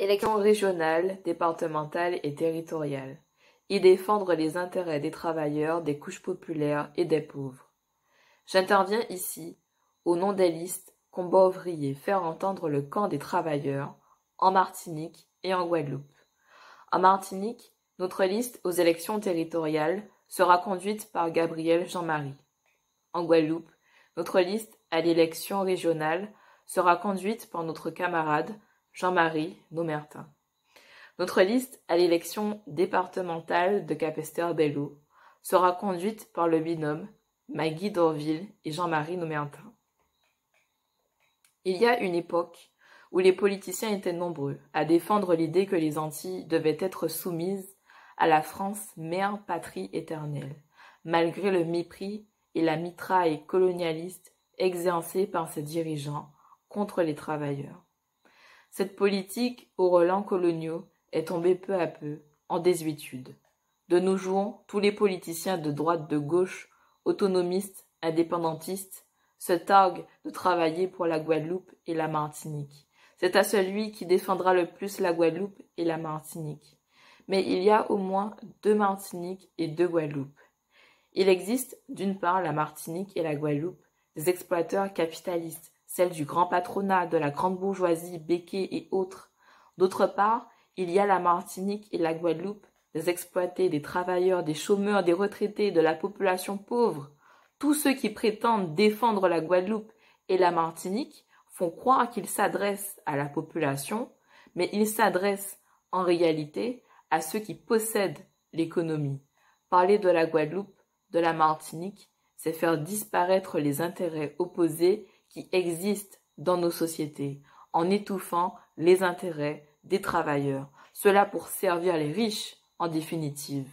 Élections régionales, départementales et territoriales. Y défendre les intérêts des travailleurs, des couches populaires et des pauvres. J'interviens ici, au nom des listes Combat ouvrier, faire entendre le camp des travailleurs, en Martinique et en Guadeloupe. En Martinique, notre liste aux élections territoriales sera conduite par Gabriel Jean-Marie. En Guadeloupe, notre liste à l'élection régionale sera conduite par notre camarade Jean-Marie Nomertin. Notre liste à l'élection départementale de Capesterre-Belle-Eau sera conduite par le binôme Maggie Dorville et Jean-Marie Nomertin. Il y a une époque où les politiciens étaient nombreux à défendre l'idée que les Antilles devaient être soumises à la France mère patrie éternelle, malgré le mépris et la mitraille colonialiste exercée par ses dirigeants contre les travailleurs. Cette politique aux relents coloniaux est tombée peu à peu en désuétude. De nos jours, tous les politiciens de droite, de gauche, autonomistes, indépendantistes, se targuent de travailler pour la Guadeloupe et la Martinique. C'est à celui qui défendra le plus la Guadeloupe et la Martinique. Mais il y a au moins 2 Martiniques et 2 Guadeloupes. Il existe, d'une part, la Martinique et la Guadeloupe, des exploiteurs capitalistes, celles du grand patronat, de la grande bourgeoisie, Béquet et autres. D'autre part, il y a la Martinique et la Guadeloupe, des exploités, des travailleurs, des chômeurs, des retraités, de la population pauvre. Tous ceux qui prétendent défendre la Guadeloupe et la Martinique font croire qu'ils s'adressent à la population, mais ils s'adressent en réalité à ceux qui possèdent l'économie. Parler de la Guadeloupe, de la Martinique, c'est faire disparaître les intérêts opposés qui existent dans nos sociétés, en étouffant les intérêts des travailleurs. Cela pour servir les riches, en définitive.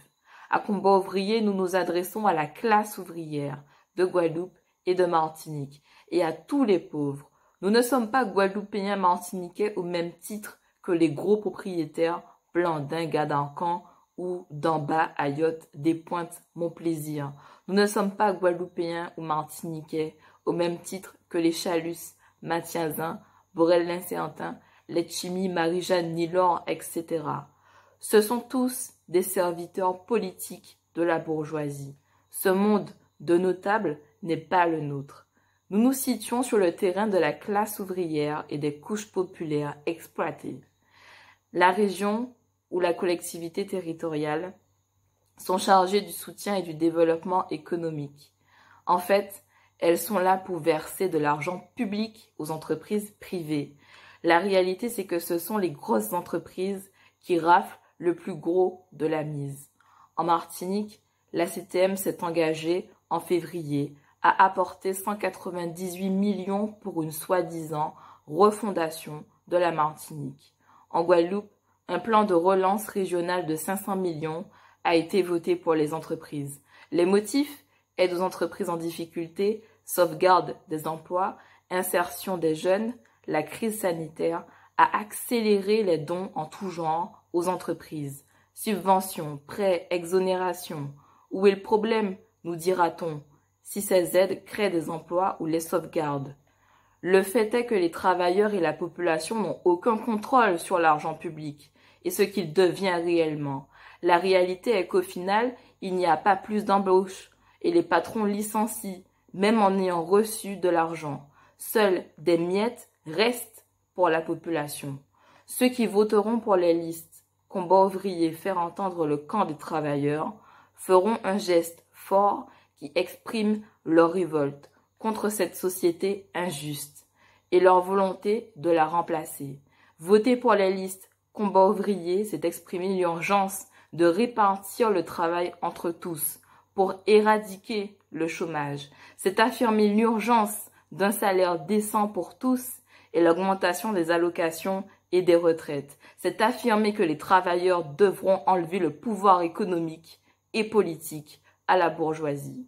À Combat ouvrier, nous nous adressons à la classe ouvrière de Guadeloupe et de Martinique, et à tous les pauvres. Nous ne sommes pas Guadeloupéens martiniquais au même titre que les gros propriétaires Blandin, Gadancan ou d'en bas à Yacht, des Pointes, Montplaisir. Nous ne sommes pas Guadeloupéens ou Martiniquais au même titre que les Chalus, Mathiazin, Borel-Lincertin, Letchimy, Marie-Jeanne, Nilor, etc. Ce sont tous des serviteurs politiques de la bourgeoisie. Ce monde de notables n'est pas le nôtre. Nous nous situons sur le terrain de la classe ouvrière et des couches populaires exploitées. La région ou la collectivité territoriale sont chargées du soutien et du développement économique. En fait, elles sont là pour verser de l'argent public aux entreprises privées. La réalité, c'est que ce sont les grosses entreprises qui raflent le plus gros de la mise. En Martinique, la CTM s'est engagée en février à apporter 198 millions pour une soi-disant refondation de la Martinique. En Guadeloupe, un plan de relance régional de 500 millions a été voté pour les entreprises. Les motifs: aide aux entreprises en difficulté, sauvegarde des emplois, insertion des jeunes. La crise sanitaire a accéléré les dons en tout genre aux entreprises. Subventions, prêts, exonérations. Où est le problème, nous dira-t-on, si ces aides créent des emplois ou les sauvegardent? Le fait est que les travailleurs et la population n'ont aucun contrôle sur l'argent public et ce qu'il devient réellement. La réalité est qu'au final, il n'y a pas plus d'embauches et les patrons licencient, même en ayant reçu de l'argent. Seuls des miettes restent pour la population. Ceux qui voteront pour les listes Combat ouvrier, faire entendre le camp des travailleurs feront un geste fort qui exprime leur révolte contre cette société injuste et leur volonté de la remplacer. Voter pour les listes Combat ouvrier, c'est exprimer l'urgence de répartir le travail entre tous pour éradiquer le chômage. C'est affirmer l'urgence d'un salaire décent pour tous et l'augmentation des allocations et des retraites. C'est affirmer que les travailleurs devront enlever le pouvoir économique et politique à la bourgeoisie.